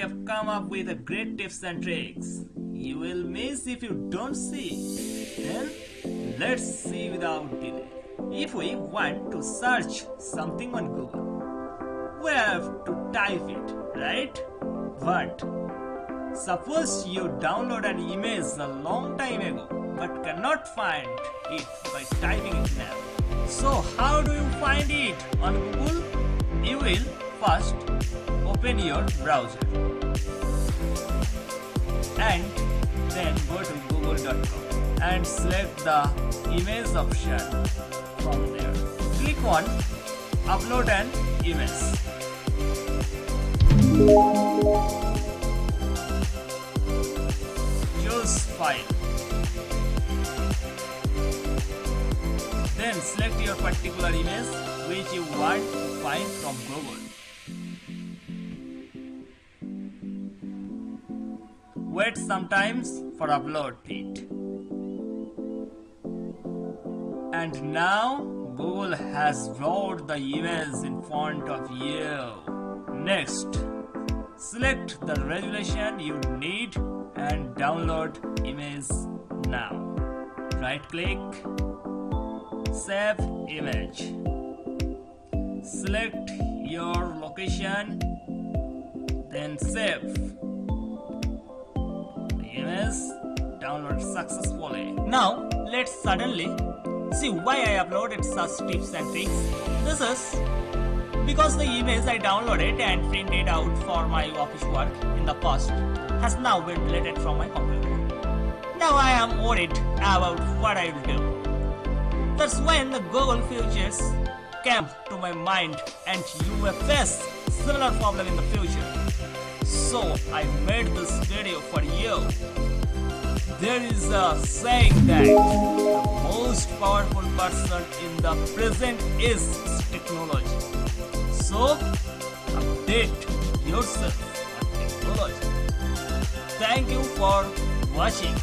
we have come up with a great tips and tricks. You will miss if you don't see. Then let's see without delay. If we want to search something on Google, we have to type it, right? But suppose you download an image a long time ago but cannot find it by typing it now. So how do you find it on Google? You will first open your browser and then go to blogger.com and select the image option from there. Click on upload an image. Choose file. Then select your particular image which you want to find from Google. Wait sometimes for upload it. And now Google has brought the image in front of you. Next, select the resolution you need and download image now. Right click, save image. Select your location, then save. The image download successfully. Now let's suddenly see why I uploaded such tips and tricks. This is because the image I downloaded and printed out for my office work in the past has now been deleted from my computer. Now I am worried about what I will do. That's when the Google features came to my mind, and you may face similar problem in the future. So I made this video for you. There is a saying that the most powerful person in the present is technology. So update yourself on technology. Thank you for watching.